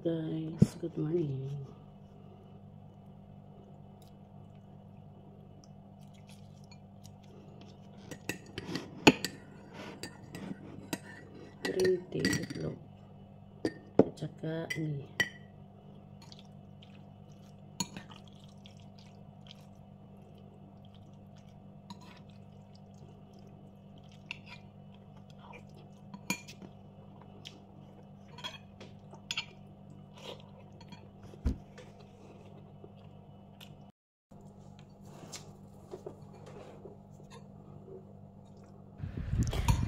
Guys, good morning. Green tea, itlog. At saka ni.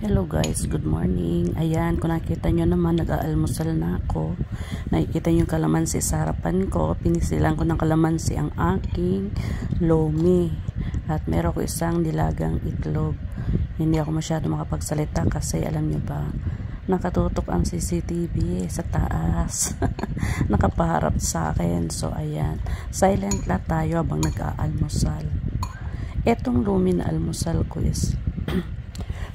Hello guys, good morning. Ayan, kung nakita nyo naman, nag-aalmusal na ako. Nakikita nyo yung kalamansi sa harapan ko. Pinisilan ko ng kalamansi ang aking lomi. At meron ko isang nilagang itlog. Hindi ako masyado makapagsalita kasi alam nyo ba, nakatutok ang CCTV sa taas. Nakapaharap sa akin. So ayan, silent lang tayo habang nag-aalmusal. Etong lomi na almusal ko is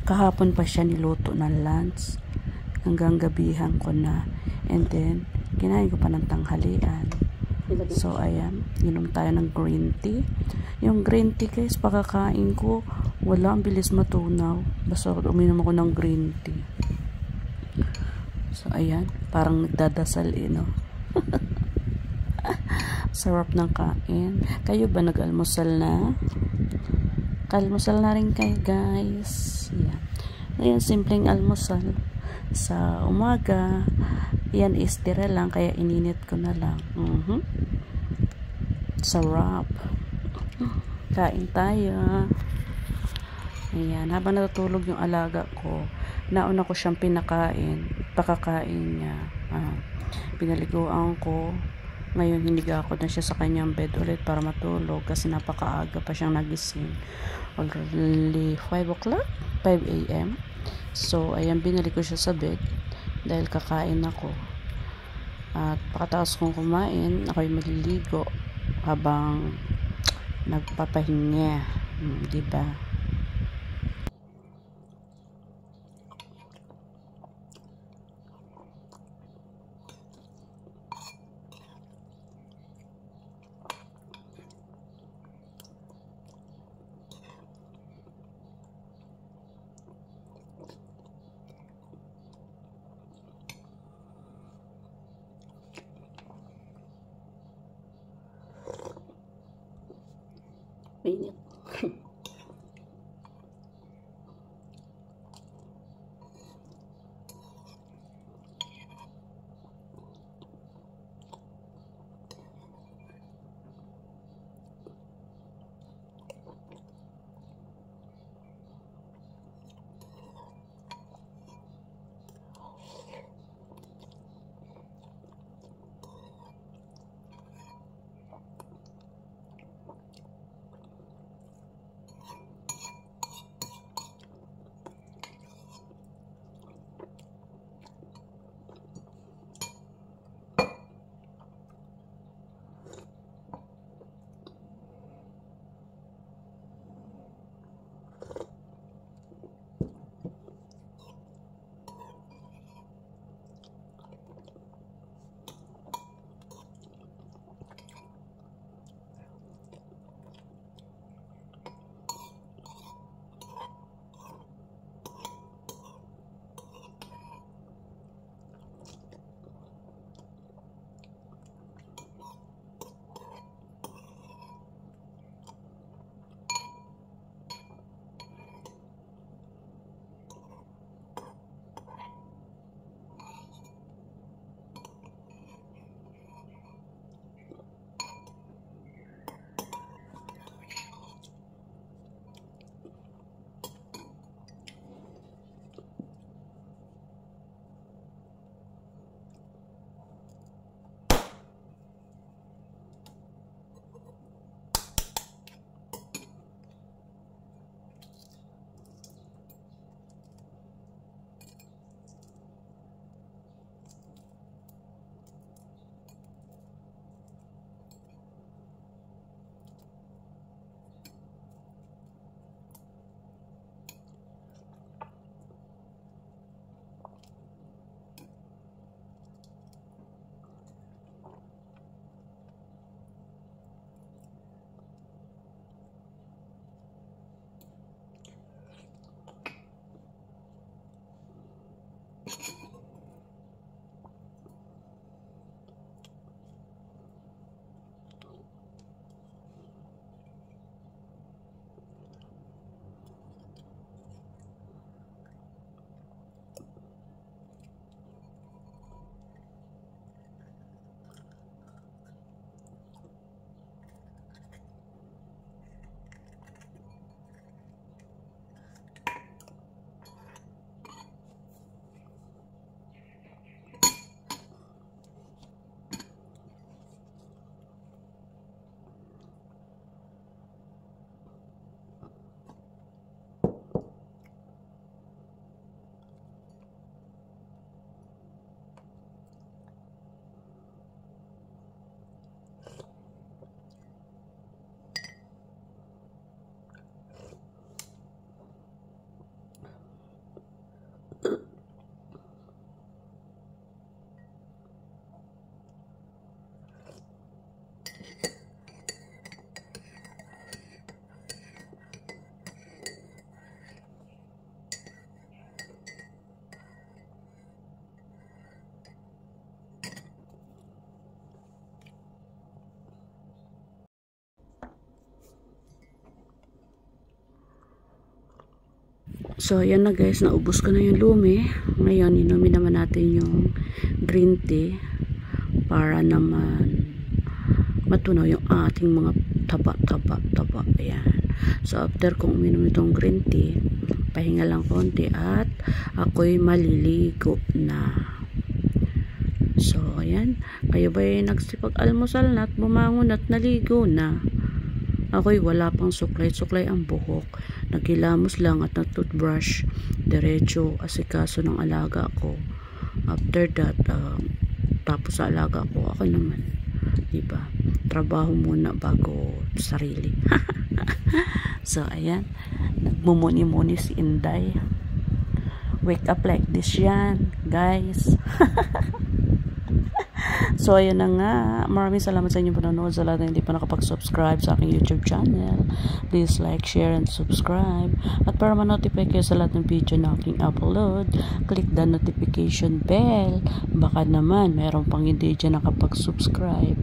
kahapon pa siya niluto ng lunch. Hanggang gabihan ko na. And then, kinain ko pa ng tanghalian. So, ayan. Inom tayo ng green tea. Yung green tea guys, pagkakain ko, wala, ang bilis matunaw. Basta uminom ako ng green tea. So, ayan. Parang nagdadasal, no? Sarap ng kain. Kayo ba nag-almusal na? Kalmusal na rin kayo guys. Yan. Ayan, simpleng almusal sa umaga. Yan is tira lang, kaya ininit ko na lang. Sarap. Kain tayo. Ayan, habang natutulog yung alaga ko, nauna ko siyang pinakain. Pakakain niya. Pinaliguan ko. Ngayon, hiniga ako na siya sa kanyang bed ulit para matulog kasi napakaaga pa siyang nagising. Already 5 o'clock? 5 a.m. So, ayan, binalik ko siya sa bed dahil kakain ako. At pagkatapos kong kumain, ako'y maliligo habang nagpapahinga. Diba? Mainit. So, ayan na guys, naubos ko na yung lumi. Ngayon, inumin naman natin yung green tea para naman matunaw yung ating mga taba. Ayan. So, after kong uminom itong green tea, pahinga lang konti at ako'y maliligo na. So, ayan. Kayo ba'y nagsipag-almusal na at bumangon at naligo na? Ako'y wala pang suklay ang buhok. Nagilamos lang at nag-toothbrush. Diretso asikaso ng alaga ko. After that, tapos sa alaga ko, ako naman. Diba? Trabaho muna bago sarili. So, ayan. Nagmumuni-muni si Inday. Wake up like this yan, guys. So, ayun na nga. Maraming salamat sa inyong panonood. Sa lahat na hindi pa nakapag-subscribe sa aking YouTube channel, please like, share, and subscribe. At para ma-notify kayo sa lahat ng video na aking upload, click the notification bell. Baka naman, meron pang hindi dyan nakapag-subscribe.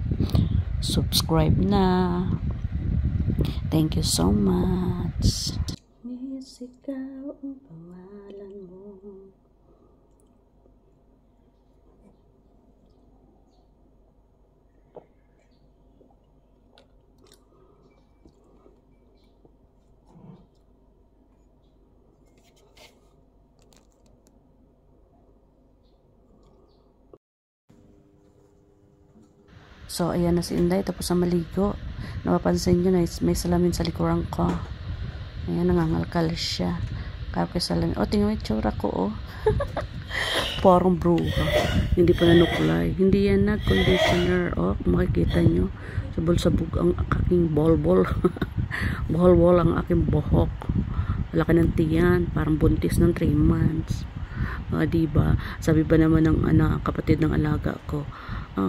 Subscribe na. Thank you so much. Miss ikaw ang pangalan mo. So, ayan na si Inday, tapos na maligo. Napapansin nyo na may salamin sa likuran ko. Ayan, nangangalkal siya. Kapag salamin. O, tingnan mo yung tsura ko, oh. Parang bruha. Hindi pa nanukulay. Hindi yan na conditioner, oh. Makikita nyo. Sabol-sabog ang aking bol-bol. Bol-bol ang aking buhok. Laki ng tiyan. Parang buntis ng 3 months. Diba? Sabi ba naman ng kapatid ng alaga ko,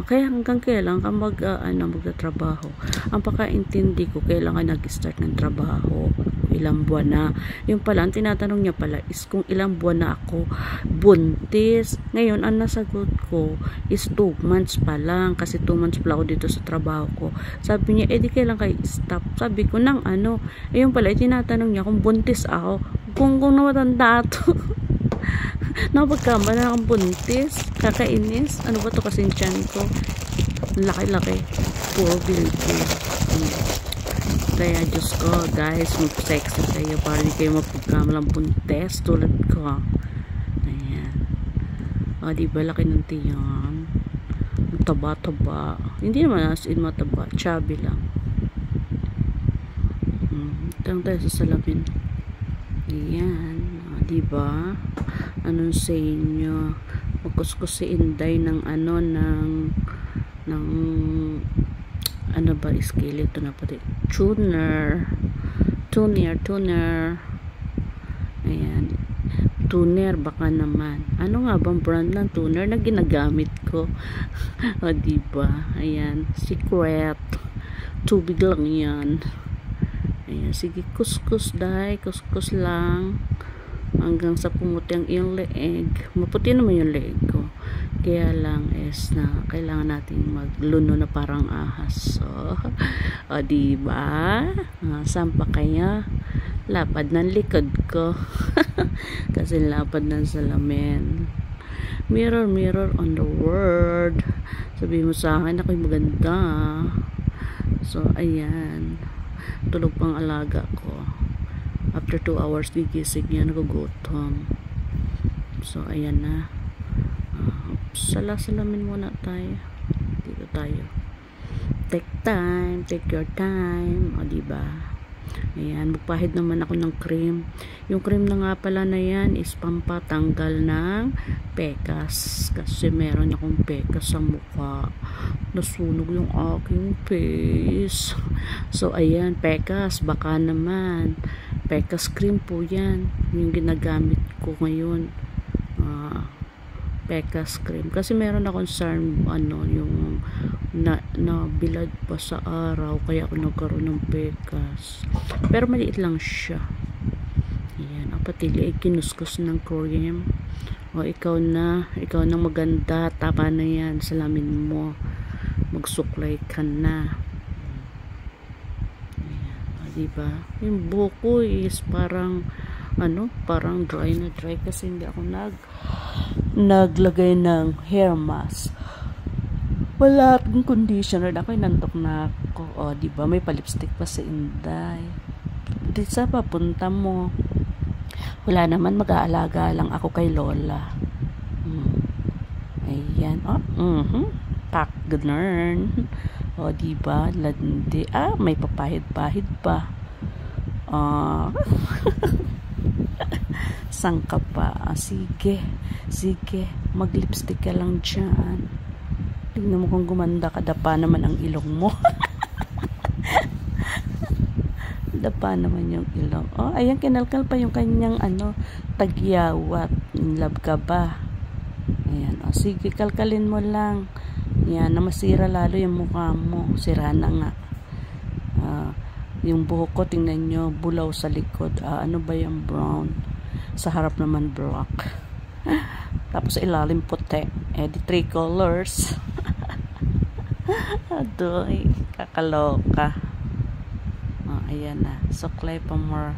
kaya hanggang kailan ka magtatrabaho? Ang pakaintindi ko, kailan ka nag-start ng trabaho? Ilang buwan na? Yung pala, ang tinatanong niya pala is kung ilang buwan na ako buntis. Ngayon, ang nasagot ko is 2 months pa lang. Kasi 2 months pa ako dito sa trabaho ko. Sabi niya, di kailan kayo stop? Sabi ko, ayun pala, tinatanong niya kung buntis ako. Kung namatanda ito. Napagkama na akong buntis. Kakainis. Ano ba to kasing tiyan ko? Laki-laki. Puro bilbo. Kaya Diyos ko, guys, mag-sexy kayo para di kayo mapagkama lang buntis tulad ko. Ayan. Diba laki ng tiyan? Taba-taba. Hindi naman as in mataba. Chubby lang. Tayong tayo sa salamin. Ayan. Diba? Anong sa inyo? Magkuskus si Inday ng ano ba, skeleton na pati. Tuner. Ayan. Tuner, baka naman. Ano nga bang brand ng tuner na ginagamit ko? O, diba? Ayan. Secret. Tubig lang yan. Ayan. Sige, kuskus dahi. Kuskus lang. Hanggang sa pumuti ang iyong leeg. Maputi naman yung leeg ko. Kaya lang is na kailangan natin magluno na parang ahas. So, diba? Saan pa kaya? Lapad ng likod ko. Kasi lapad ng salamin. Mirror, mirror on the world. Sabi mo sa akin, ako'y maganda. So, ayan. Tulog pang alaga ko. After 2 hours, gigising niya, nagugutom. So, ayan na. Salamin muna tayo. Dito tayo. Take time. Take your time. O, diba? Ayan. Magpahid naman ako ng cream. Yung cream na nga pala na yan is pampatanggal ng pekas. Kasi meron akong pekas sa mukha. Nasunog yung aking face. So, ayan. Pekas. Baka naman. Pekas cream po yan. Yung ginagamit ko ngayon. Pekas cream. Kasi meron akong yung nabilad pa sa araw. Kaya ako nagkaroon ng pekas. Pero maliit lang siya. Ayan. Pati liig kinuskus ng cream. O, ikaw na maganda. Tama na yan. Salamin mo. Magsuklay ka na. Diba? Yung buko is parang parang dry na dry kasi hindi ako naglagay ng hair mask. Wala akong conditioner. Ako nantok na ako. O, diba? May palipstick pa si Inday. Di sa papunta mo? Wala naman. Mag-aalaga lang ako kay Lola. Ayan. Tak, ganun. O, diba? Landi. May papahid-pahid pa. Sangka pa. Sige. Mag-lipstick ka lang dyan. Tignan mo kung gumanda ka. Dapa naman ang ilong mo. Dapa naman yung ilong. Ayan, kinalkal pa yung kanyang tagyawat. In love ka ba? Ayan. Sige, kalkalin mo lang. Yan, na masira lalo yung mukha mo. Sira na nga. Yung buhok ko, tingnan nyo, bulaw sa likod. Ano ba yung brown? Sa harap naman black. Tapos ilalim puti. Di 3 colors. Adoy, kakaloka. Ayan na. Suklay pa more.